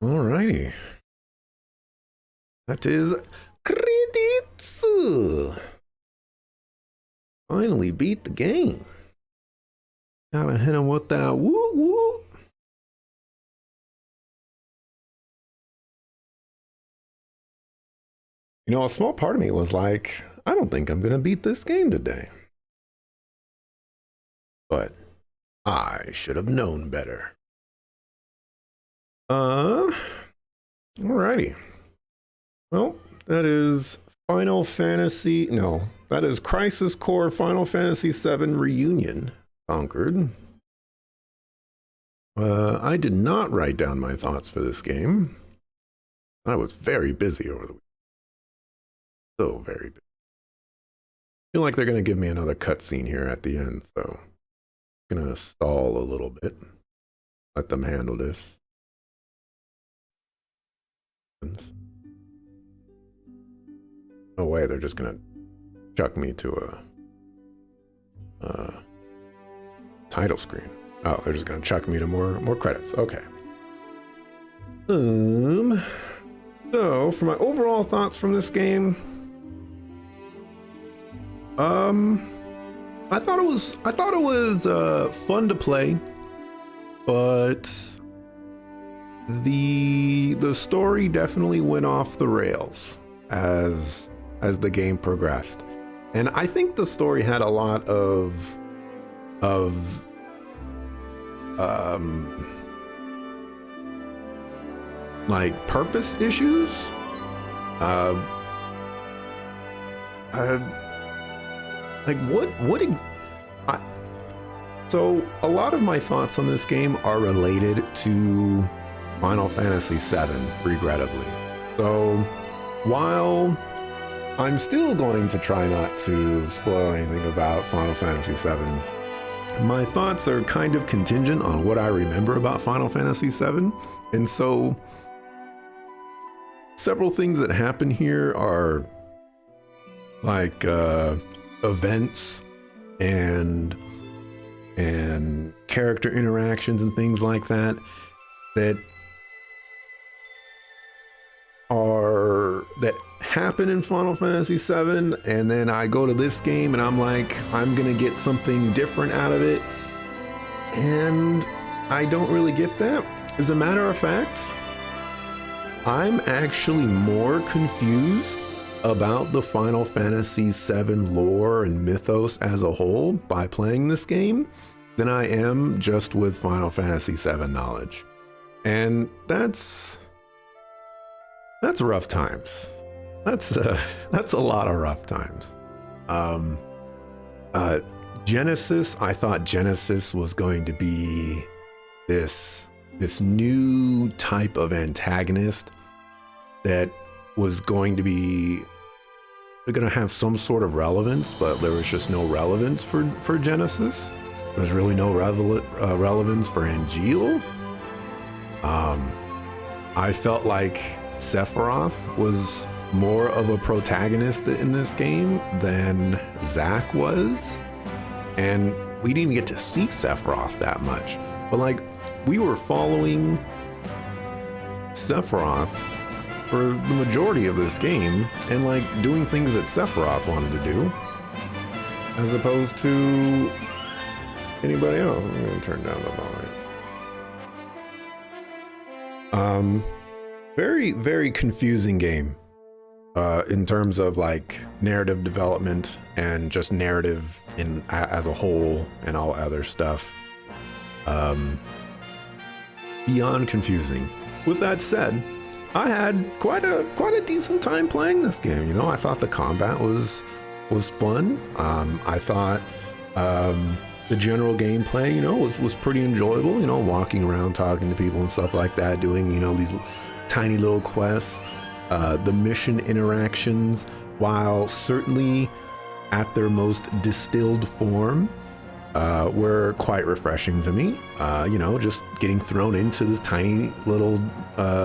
Alrighty. That is credits. Finally beat the game. Gotta hit him with that woo woo. You know, a small part of me was like, I don't think I'm gonna beat this game today. But I should have known better. Alrighty. Well, that is Final Fantasy. No, that is Crisis Core Final Fantasy VII Reunion conquered. I did not write down my thoughts for this game. I was very busy over the week. So very busy. I feel like they're going to give me another cutscene here at the end, so I'm going to stall a little bit. Let them handle this. No way, they're just gonna chuck me to a title screen. Oh, they're just gonna chuck me to more credits. Okay. So for my overall thoughts from this game, I thought it was fun to play, but the story definitely went off the rails as the game progressed. And I think the story had a lot of like purpose issues. So a lot of my thoughts on this game are related to Final Fantasy VII, regrettably. So while I'm still going to try not to spoil anything about Final Fantasy VII, my thoughts are kind of contingent on what I remember about Final Fantasy VII. And so several things that happen here are like events and character interactions and things like that that happen in Final Fantasy VII, and then I go to this game and I'm like, I'm gonna get something different out of it, and I don't really get that. As a matter of fact, I'm actually more confused about the Final Fantasy VII lore and mythos as a whole by playing this game than I am just with Final Fantasy VII knowledge. And that's rough times. That's a lot of rough times. Genesis, I thought Genesis was going to be this new type of antagonist that was going to have some sort of relevance, but there was just no relevance for Genesis. There was really no relevance for Angeal. I felt like Sephiroth was more of a protagonist in this game than Zack was. And we didn't even get to see Sephiroth that much. But like, we were following Sephiroth for the majority of this game and like doing things that Sephiroth wanted to do, as opposed to anybody else. I'm gonna turn down the volume. Very, very confusing game in terms of like narrative development and just narrative as a whole and all other stuff. Beyond confusing. With that said, I had quite a decent time playing this game. You know, I thought the combat was fun. I thought the general gameplay, you know, was pretty enjoyable. You know, walking around, talking to people and stuff like that, doing, you know, these tiny little quests. The mission interactions, while certainly at their most distilled form, were quite refreshing to me. You know, just getting thrown into this tiny little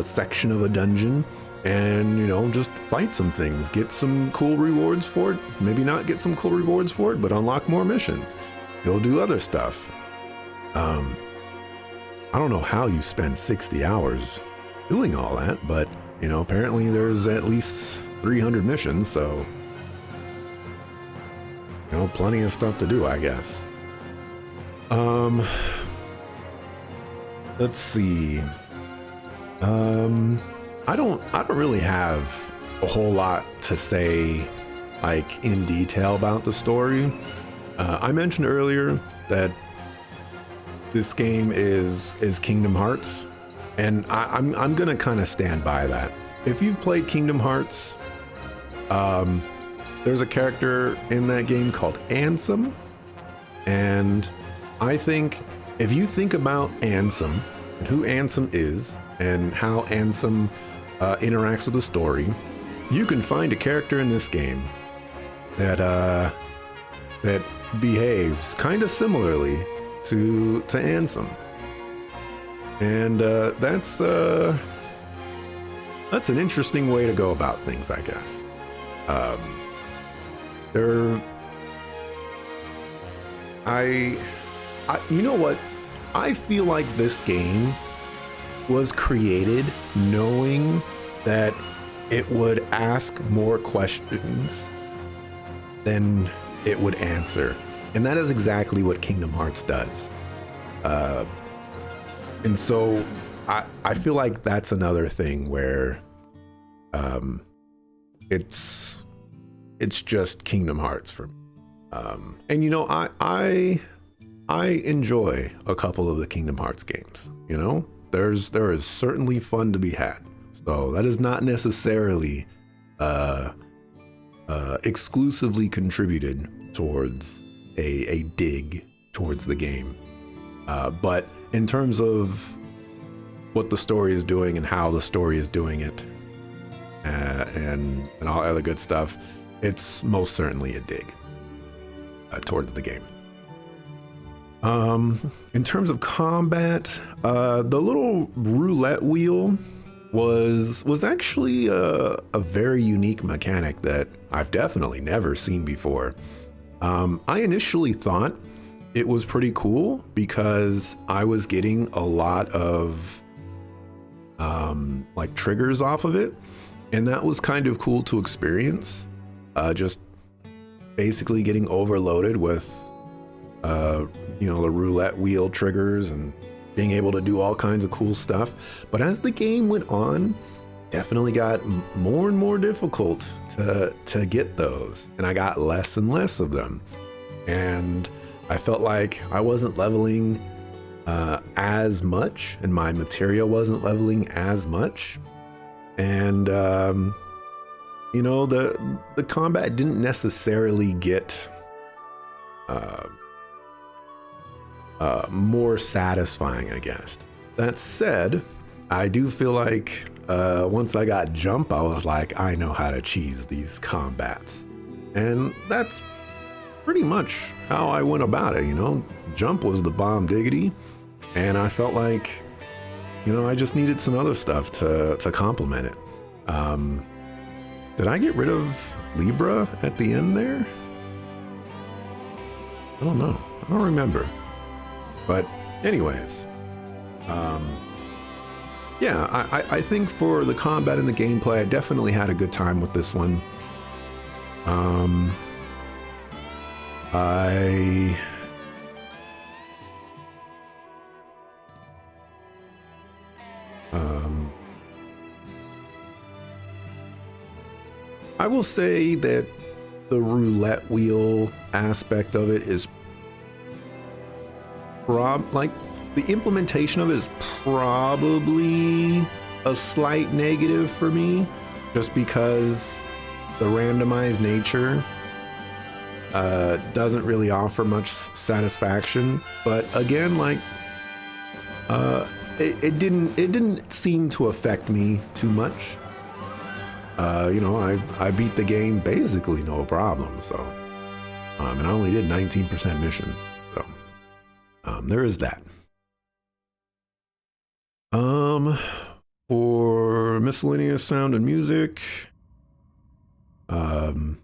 section of a dungeon and, you know, just fight some things, get some cool rewards for it. Maybe not get some cool rewards for it, but unlock more missions. Go do other stuff. I don't know how you spend 60 hours doing all that, but you know, apparently there's at least 300 missions, so you know, plenty of stuff to do, I guess. Let's see. I don't really have a whole lot to say like in detail about the story. I mentioned earlier that this game is Kingdom Hearts, and I'm gonna kind of stand by that. If you've played Kingdom Hearts, there's a character in that game called Ansem, and I think if you think about Ansem and who Ansem is and how Ansem interacts with the story, you can find a character in this game that that behaves kind of similarly to Ansem, and that's an interesting way to go about things, I guess. You know what? I feel like this game was created knowing that it would ask more questions than it would answer. And that is exactly what Kingdom Hearts does. And so I feel like that's another thing where it's just Kingdom Hearts for me. And you know, I enjoy a couple of the Kingdom Hearts games. You know, there is certainly fun to be had. So that is not necessarily exclusively contributed towards a dig towards the game. But in terms of what the story is doing and how the story is doing it, and all other good stuff, it's most certainly a dig towards the game. In terms of combat, the little roulette wheel was actually a very unique mechanic that I've definitely never seen before. I initially thought it was pretty cool because I was getting a lot of like triggers off of it, and that was kind of cool to experience. Just basically getting overloaded with you know, the roulette wheel triggers and being able to do all kinds of cool stuff. But as the game went on, definitely got more and more difficult to get those, and I got less and less of them, and I felt like I wasn't leveling as much, and my material wasn't leveling as much, and you know, the combat didn't necessarily get more satisfying, I guess. That said, I do feel like once I got Jump, I was like, I know how to cheese these combats. And that's pretty much how I went about it, you know? Jump was the bomb diggity, and I felt like, you know, I just needed some other stuff to complement it. Did I get rid of Libra at the end there? I don't know. I don't remember. But anyways, yeah, I think for the combat and the gameplay, I definitely had a good time with this one. I will say that the roulette wheel aspect of it is like the implementation of it is probably a slight negative for me, just because the randomized nature doesn't really offer much satisfaction. But again, like it didn't seem to affect me too much. You know, I beat the game basically no problem. So, and I only did 19% missions. So, there is that. For miscellaneous sound and music, you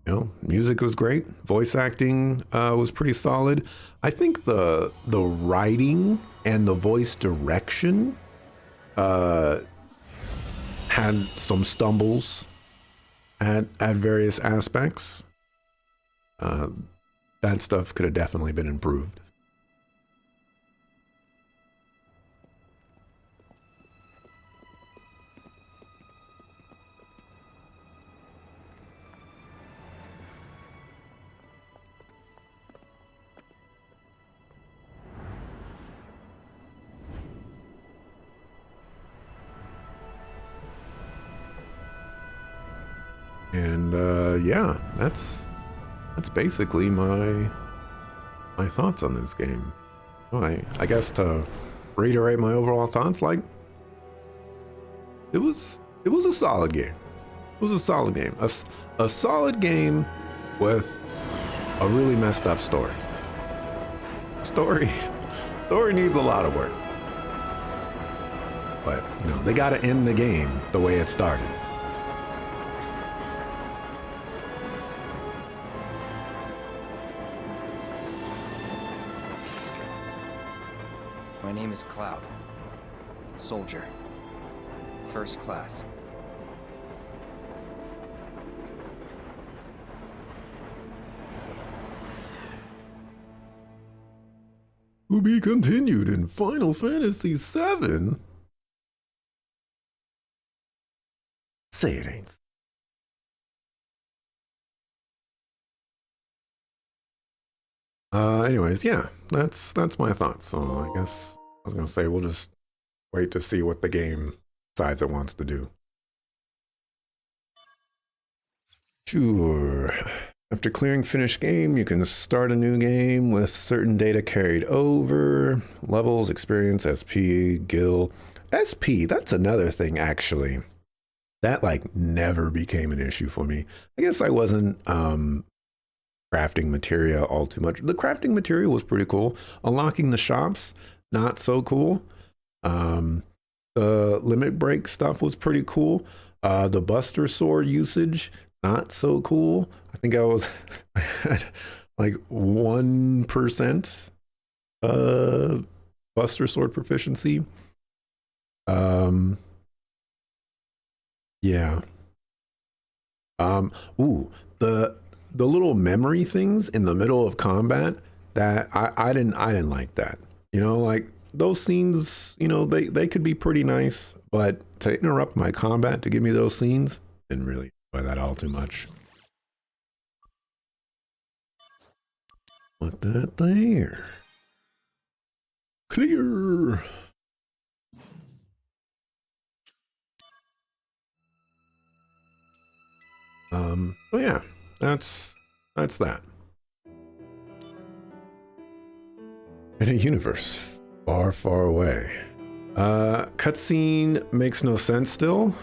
know, music was great. Voice acting was pretty solid. I think the writing and the voice direction had some stumbles at various aspects. That stuff could have definitely been improved. And yeah, that's basically my thoughts on this game. I guess to reiterate my overall thoughts, like it was a solid game. It was a solid game. A solid game with a really messed up story. Story needs a lot of work. But, you know, they got to end the game the way it started. My name is Cloud. Soldier. First class. To be continued in Final Fantasy VII. Say it ain't. Anyways, yeah, that's my thoughts. So I guess I was gonna say we'll just wait to see what the game decides it wants to do. Sure. After clearing finished game, you can start a new game with certain data carried over. Levels, experience, SP, gil. SP, that's another thing actually. That like never became an issue for me. I guess I wasn't crafting materia all too much. The crafting materia was pretty cool. Unlocking the shops, not so cool. The limit break stuff was pretty cool. The Buster Sword usage, not so cool. I think I had like 1% Buster Sword proficiency. Yeah. Ooh, the little memory things in the middle of combat, that I didn't like that. You know, like those scenes, you know, they could be pretty nice, but to interrupt my combat to give me those scenes, didn't really enjoy that all too much. Put that there. Clear. So yeah, that's that. In a universe far, far away. Cutscene makes no sense still.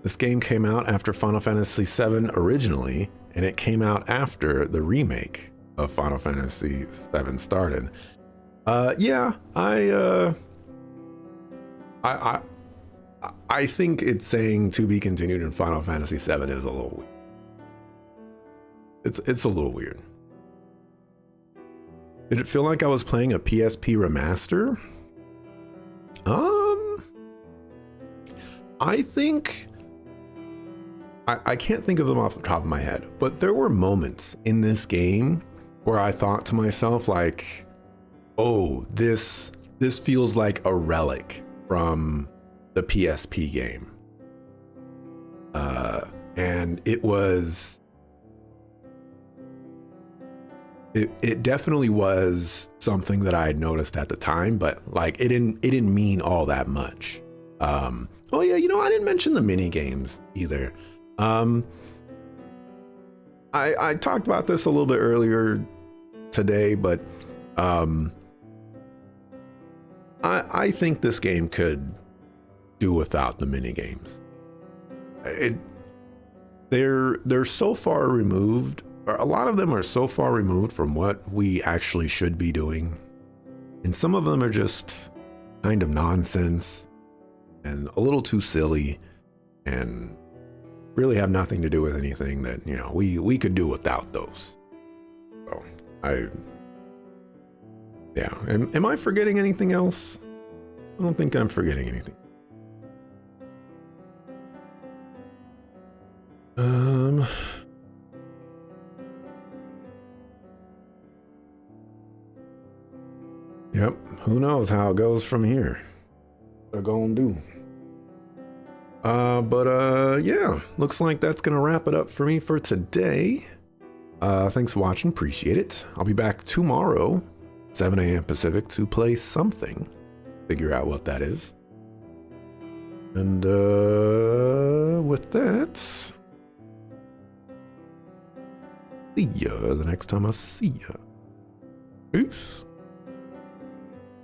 This game came out after Final Fantasy VII originally, and it came out after the remake of Final Fantasy VII started. Yeah, I think it's saying to be continued in Final Fantasy VII is a little weird. It's a little weird. Did it feel like I was playing a PSP remaster? I think I can't think of them off the top of my head, but there were moments in this game where I thought to myself like, oh, this feels like a relic from the PSP game. And it definitely was something that I had noticed at the time, but like it didn't mean all that much. Oh yeah, you know, I didn't mention the mini games either. I talked about this a little bit earlier today, but I think this game could do without the mini games. They're so far removed, or a lot of them are so far removed from what we actually should be doing, and some of them are just kind of nonsense and a little too silly and really have nothing to do with anything that, you know, we could do without those. So yeah. Am I forgetting anything else? I don't think I'm forgetting anything. Um. Yep. Who knows how it goes from here? They're gonna do. Yeah, looks like that's gonna wrap it up for me for today. Thanks for watching, appreciate it. I'll be back tomorrow, 7 a.m. Pacific, to play something. Figure out what that is. And with that, see ya the next time I see ya. Peace.